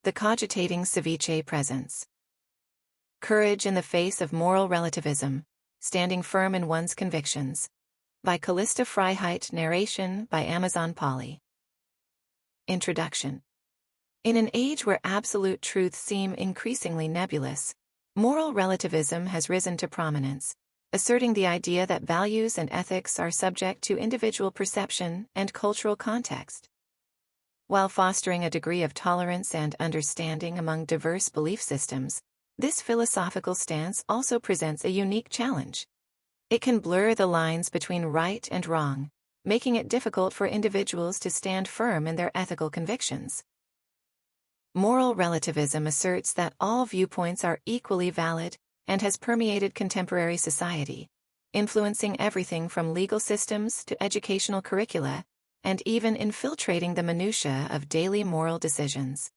The Cogitating Ceviché presents. Courage in the Face of Moral Relativism, Standing Firm in One's Convictions. By Callista Freiheit. Narration by Amazon Polly. Introduction. In an age where absolute truths seem increasingly nebulous, moral relativism has risen to prominence, asserting the idea that values and ethics are subject to individual perception and cultural context. While fostering a degree of tolerance and understanding among diverse belief systems, this philosophical stance also presents a unique challenge. It can blur the lines between right and wrong, making it difficult for individuals to stand firm in their ethical convictions. Moral relativism asserts that all viewpoints are equally valid and has permeated contemporary society, influencing everything from legal systems to educational curricula, and even infiltrating the minutiae of daily moral decisions.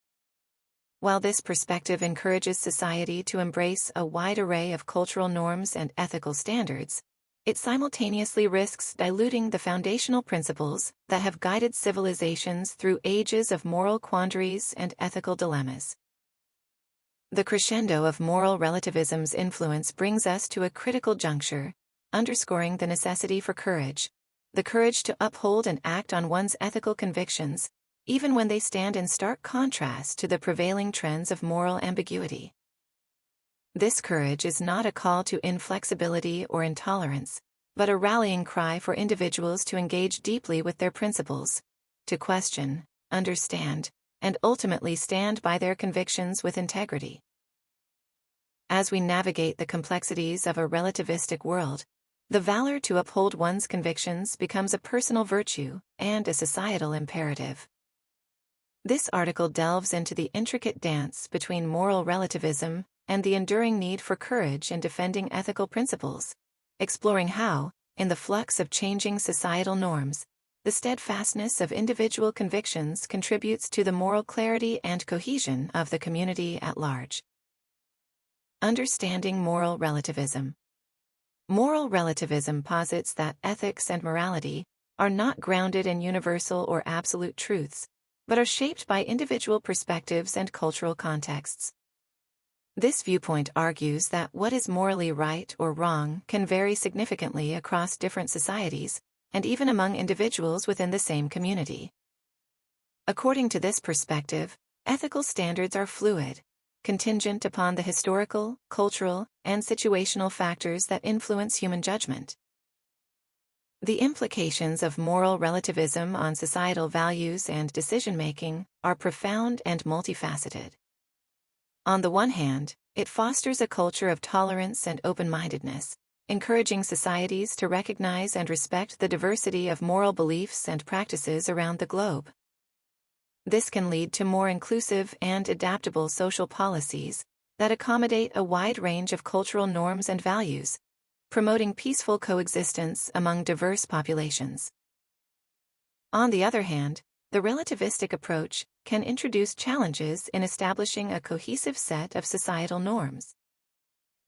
While this perspective encourages society to embrace a wide array of cultural norms and ethical standards, it simultaneously risks diluting the foundational principles that have guided civilizations through ages of moral quandaries and ethical dilemmas. The crescendo of moral relativism's influence brings us to a critical juncture, underscoring the necessity for courage. The courage to uphold and act on one's ethical convictions, even when they stand in stark contrast to the prevailing trends of moral ambiguity. This courage is not a call to inflexibility or intolerance, but a rallying cry for individuals to engage deeply with their principles, to question, understand, and ultimately stand by their convictions with integrity. As we navigate the complexities of a relativistic world, the valor to uphold one's convictions becomes a personal virtue and a societal imperative. This article delves into the intricate dance between moral relativism and the enduring need for courage in defending ethical principles, exploring how, in the flux of changing societal norms, the steadfastness of individual convictions contributes to the moral clarity and cohesion of the community at large. Understanding moral relativism. Moral relativism posits that ethics and morality are not grounded in universal or absolute truths, but are shaped by individual perspectives and cultural contexts. This viewpoint argues that what is morally right or wrong can vary significantly across different societies, and even among individuals within the same community. According to this perspective, ethical standards are fluid, contingent upon the historical, cultural, and situational factors that influence human judgment. The implications of moral relativism on societal values and decision-making are profound and multifaceted. On the one hand, it fosters a culture of tolerance and open-mindedness, encouraging societies to recognize and respect the diversity of moral beliefs and practices around the globe. This can lead to more inclusive and adaptable social policies that accommodate a wide range of cultural norms and values, promoting peaceful coexistence among diverse populations. On the other hand, the relativistic approach can introduce challenges in establishing a cohesive set of societal norms.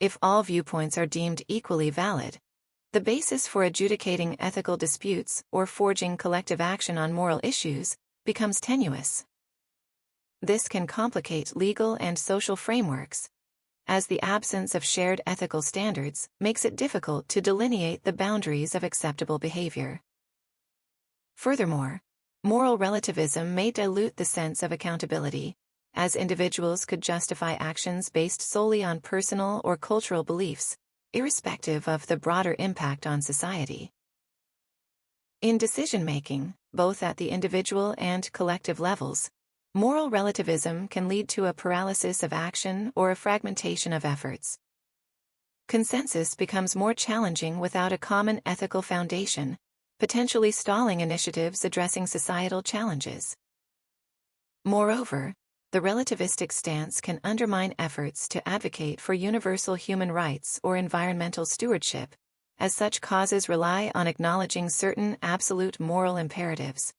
If all viewpoints are deemed equally valid, the basis for adjudicating ethical disputes or forging collective action on moral issues becomes tenuous. This can complicate legal and social frameworks, as the absence of shared ethical standards makes it difficult to delineate the boundaries of acceptable behavior. Furthermore, moral relativism may dilute the sense of accountability, as individuals could justify actions based solely on personal or cultural beliefs, irrespective of the broader impact on society. In decision-making, both at the individual and collective levels, moral relativism can lead to a paralysis of action or a fragmentation of efforts. Consensus becomes more challenging without a common ethical foundation, potentially stalling initiatives addressing societal challenges. Moreover, the relativistic stance can undermine efforts to advocate for universal human rights or environmental stewardship, as such causes rely on acknowledging certain absolute moral imperatives.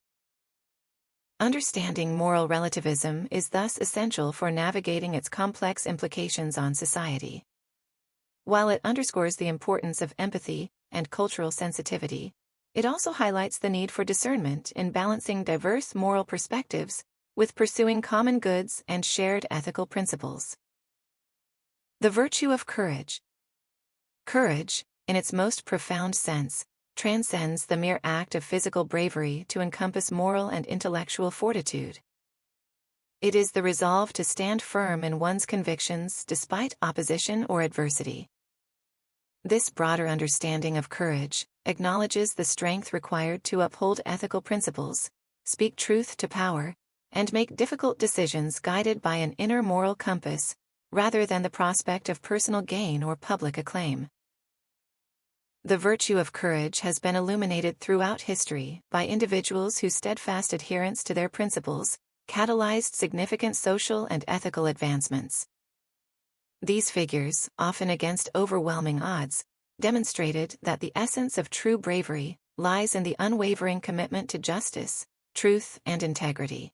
Understanding moral relativism is thus essential for navigating its complex implications on society. While it underscores the importance of empathy and cultural sensitivity, it also highlights the need for discernment in balancing diverse moral perspectives with pursuing common goods and shared ethical principles. The virtue of courage. Courage, in its most profound sense, transcends the mere act of physical bravery to encompass moral and intellectual fortitude. It is the resolve to stand firm in one's convictions despite opposition or adversity. This broader understanding of courage acknowledges the strength required to uphold ethical principles, speak truth to power, and make difficult decisions guided by an inner moral compass, rather than the prospect of personal gain or public acclaim. The virtue of courage has been illuminated throughout history by individuals whose steadfast adherence to their principles catalyzed significant social and ethical advancements. These figures, often against overwhelming odds, demonstrated that the essence of true bravery lies in the unwavering commitment to justice, truth, and integrity.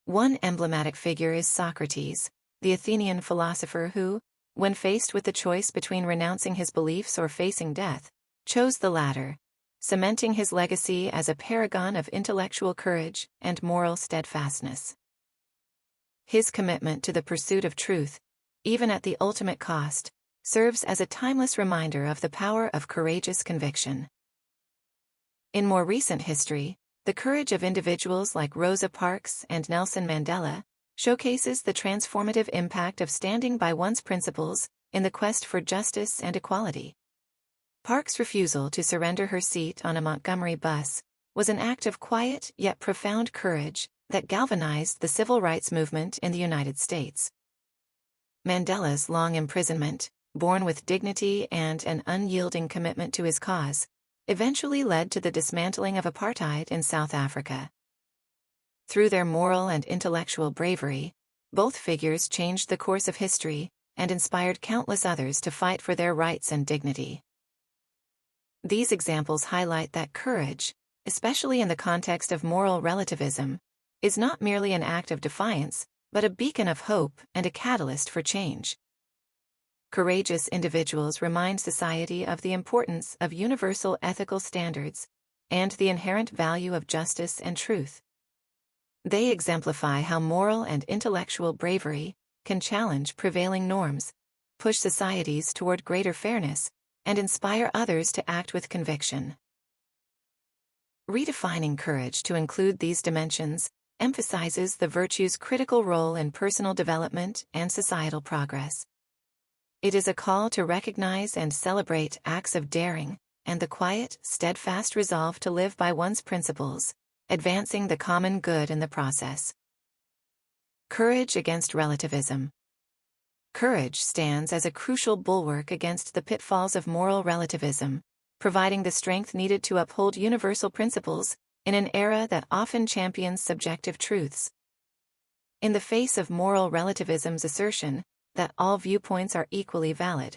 One emblematic figure is Socrates, the Athenian philosopher who, when faced with the choice between renouncing his beliefs or facing death, chose the latter, cementing his legacy as a paragon of intellectual courage and moral steadfastness. His commitment to the pursuit of truth, even at the ultimate cost, serves as a timeless reminder of the power of courageous conviction. In more recent history, the courage of individuals like Rosa Parks and Nelson Mandela showcases the transformative impact of standing by one's principles in the quest for justice and equality. Parks' refusal to surrender her seat on a Montgomery bus was an act of quiet yet profound courage that galvanized the civil rights movement in the United States. Mandela's long imprisonment, born with dignity and an unyielding commitment to his cause, eventually led to the dismantling of apartheid in South Africa. Through their moral and intellectual bravery, both figures changed the course of history and inspired countless others to fight for their rights and dignity. These examples highlight that courage, especially in the context of moral relativism, is not merely an act of defiance, but a beacon of hope and a catalyst for change. Courageous individuals remind society of the importance of universal ethical standards and the inherent value of justice and truth. They exemplify how moral and intellectual bravery can challenge prevailing norms, push societies toward greater fairness, and inspire others to act with conviction. Redefining courage to include these dimensions emphasizes the virtue's critical role in personal development and societal progress. It is a call to recognize and celebrate acts of daring and the quiet, steadfast resolve to live by one's principles, advancing the common good in the process. Courage against relativism. Courage stands as a crucial bulwark against the pitfalls of moral relativism, providing the strength needed to uphold universal principles in an era that often champions subjective truths. In the face of moral relativism's assertion that all viewpoints are equally valid,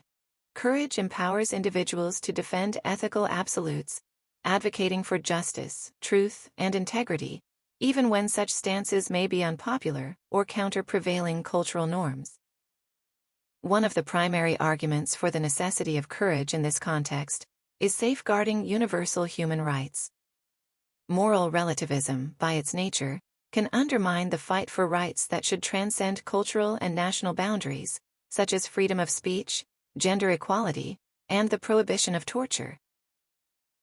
courage empowers individuals to defend ethical absolutes, advocating for justice, truth, and integrity, even when such stances may be unpopular or counter prevailing cultural norms. One of the primary arguments for the necessity of courage in this context is safeguarding universal human rights. Moral relativism, by its nature, can undermine the fight for rights that should transcend cultural and national boundaries, such as freedom of speech, gender equality, and the prohibition of torture.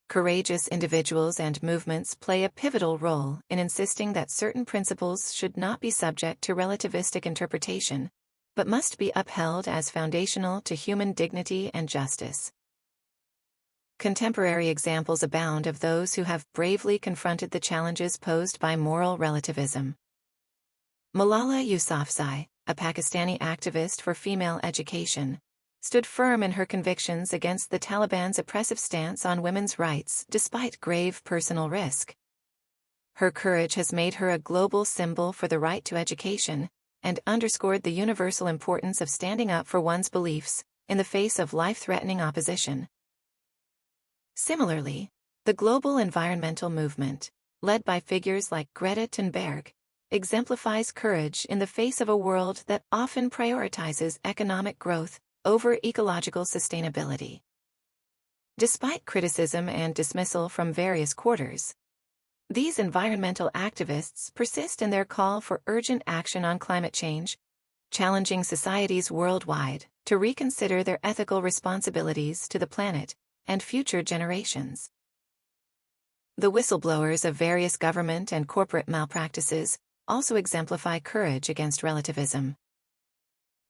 Courageous individuals and movements play a pivotal role in insisting that certain principles should not be subject to relativistic interpretation, but must be upheld as foundational to human dignity and justice. Contemporary examples abound of those who have bravely confronted the challenges posed by moral relativism. Malala Yousafzai, a Pakistani activist for female education, stood firm in her convictions against the Taliban's oppressive stance on women's rights despite grave personal risk. Her courage has made her a global symbol for the right to education and underscored the universal importance of standing up for one's beliefs in the face of life-threatening opposition. Similarly, the global environmental movement, led by figures like Greta Thunberg, exemplifies courage in the face of a world that often prioritizes economic growth over ecological sustainability. Despite criticism and dismissal from various quarters, These environmental activists persist in their call for urgent action on climate change, challenging societies worldwide to reconsider their ethical responsibilities to the planet and future generations. The whistleblowers of various government and corporate malpractices also exemplify courage against relativism.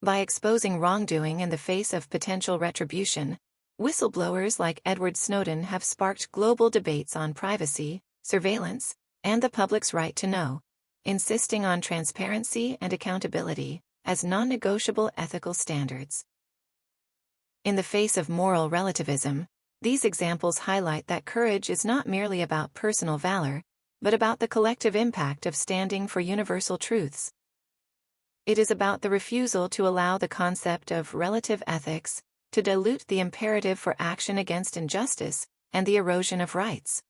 By exposing wrongdoing in the face of potential retribution, whistleblowers like Edward Snowden have sparked global debates on privacy, surveillance, and the public's right to know, insisting on transparency and accountability as non-negotiable ethical standards. In the face of moral relativism, these examples highlight that courage is not merely about personal valor, but about the collective impact of standing for universal truths. It is about the refusal to allow the concept of relative ethics to dilute the imperative for action against injustice and the erosion of rights.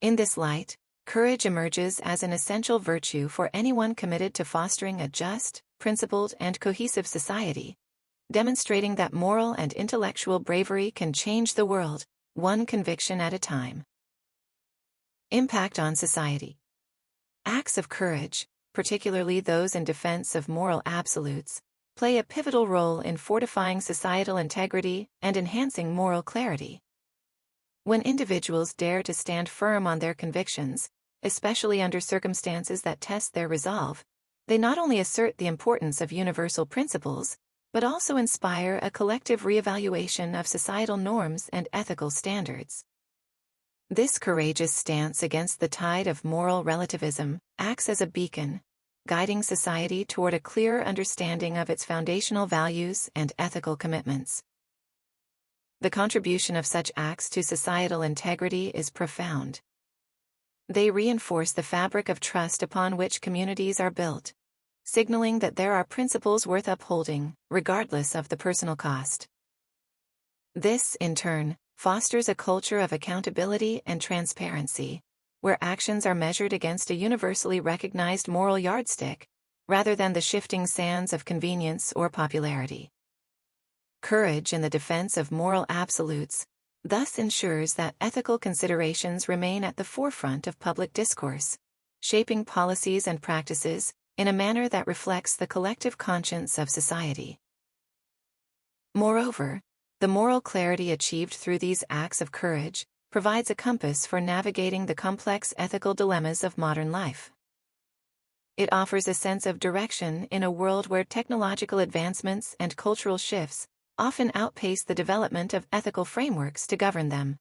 In this light, courage emerges as an essential virtue for anyone committed to fostering a just, principled, and cohesive society, demonstrating that moral and intellectual bravery can change the world, one conviction at a time. Impact on society. Acts of courage, particularly those in defense of moral absolutes, play a pivotal role in fortifying societal integrity and enhancing moral clarity. When individuals dare to stand firm on their convictions, especially under circumstances that test their resolve, they not only assert the importance of universal principles, but also inspire a collective reevaluation of societal norms and ethical standards. This courageous stance against the tide of moral relativism acts as a beacon, guiding society toward a clearer understanding of its foundational values and ethical commitments. The contribution of such acts to societal integrity is profound. They reinforce the fabric of trust upon which communities are built, signaling that there are principles worth upholding, regardless of the personal cost. This, in turn, fosters a culture of accountability and transparency, where actions are measured against a universally recognized moral yardstick, rather than the shifting sands of convenience or popularity. Courage in the defense of moral absolutes thus ensures that ethical considerations remain at the forefront of public discourse, shaping policies and practices in a manner that reflects the collective conscience of society. Moreover, the moral clarity achieved through these acts of courage provides a compass for navigating the complex ethical dilemmas of modern life. It offers a sense of direction in a world where technological advancements and cultural shifts often outpace the development of ethical frameworks to govern them.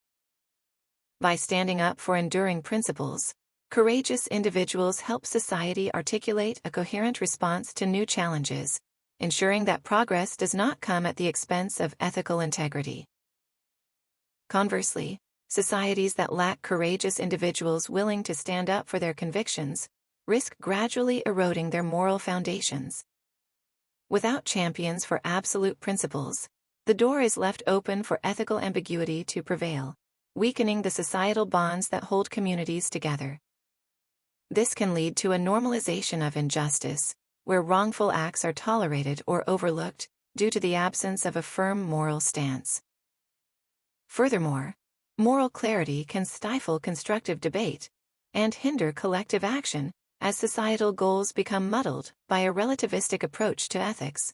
By standing up for enduring principles, courageous individuals help society articulate a coherent response to new challenges, ensuring that progress does not come at the expense of ethical integrity. Conversely, societies that lack courageous individuals willing to stand up for their convictions risk gradually eroding their moral foundations. Without champions for absolute principles, the door is left open for ethical ambiguity to prevail, weakening the societal bonds that hold communities together. This can lead to a normalization of injustice, where wrongful acts are tolerated or overlooked due to the absence of a firm moral stance. Furthermore, moral clarity can stifle constructive debate and hinder collective action as societal goals become muddled by a relativistic approach to ethics.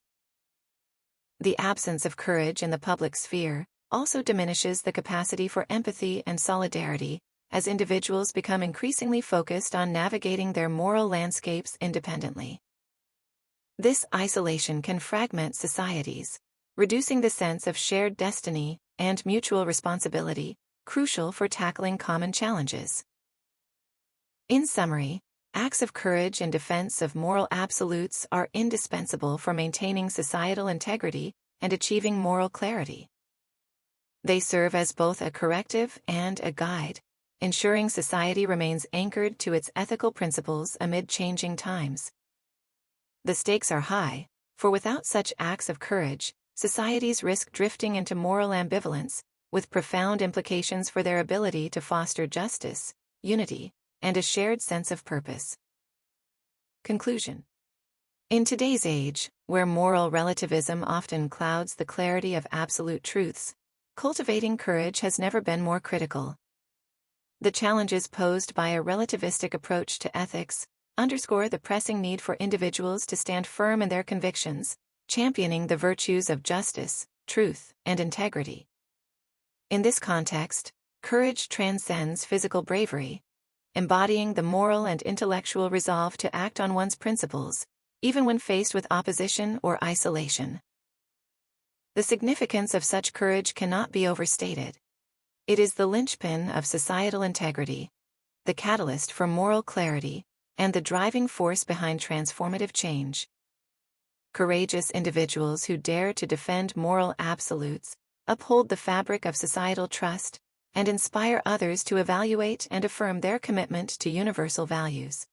The absence of courage in the public sphere also diminishes the capacity for empathy and solidarity as individuals become increasingly focused on navigating their moral landscapes independently. This isolation can fragment societies, reducing the sense of shared destiny and mutual responsibility, crucial for tackling common challenges. In summary, acts of courage in defense of moral absolutes are indispensable for maintaining societal integrity and achieving moral clarity. They serve as both a corrective and a guide, ensuring society remains anchored to its ethical principles amid changing times. The stakes are high, for without such acts of courage, societies risk drifting into moral ambivalence, with profound implications for their ability to foster justice, unity, and a shared sense of purpose. Conclusion. In today's age, where moral relativism often clouds the clarity of absolute truths, cultivating courage has never been more critical. The challenges posed by a relativistic approach to ethics underscore the pressing need for individuals to stand firm in their convictions, championing the virtues of justice, truth, and integrity. In this context, courage transcends physical bravery, embodying the moral and intellectual resolve to act on one's principles, even when faced with opposition or isolation. The significance of such courage cannot be overstated. It is the linchpin of societal integrity, the catalyst for moral clarity, and the driving force behind transformative change. Courageous individuals who dare to defend moral absolutes, uphold the fabric of societal trust, and inspire others to evaluate and affirm their commitment to universal values.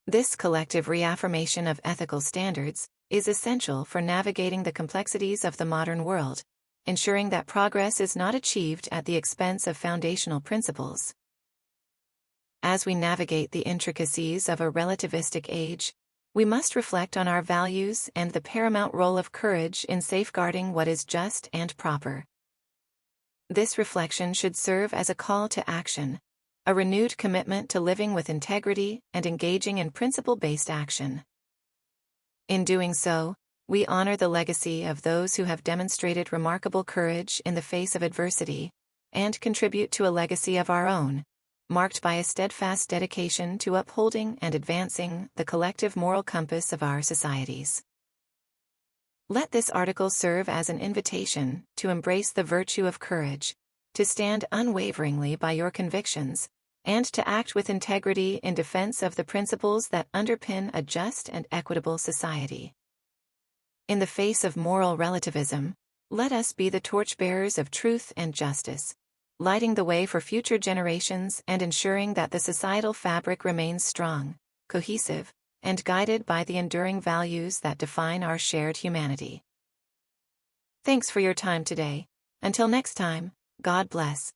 This collective reaffirmation of ethical standards is essential for navigating the complexities of the modern world, ensuring that progress is not achieved at the expense of foundational principles. As we navigate the intricacies of a relativistic age, we must reflect on our values and the paramount role of courage in safeguarding what is just and proper. This reflection should serve as a call to action, a renewed commitment to living with integrity and engaging in principle-based action. In doing so, we honor the legacy of those who have demonstrated remarkable courage in the face of adversity, and contribute to a legacy of our own, marked by a steadfast dedication to upholding and advancing the collective moral compass of our societies. Let this article serve as an invitation to embrace the virtue of courage, to stand unwaveringly by your convictions, and to act with integrity in defense of the principles that underpin a just and equitable society. In the face of moral relativism, let us be the torchbearers of truth and justice, lighting the way for future generations and ensuring that the societal fabric remains strong, cohesive, and guided by the enduring values that define our shared humanity. Thanks for your time today. Until next time, God bless.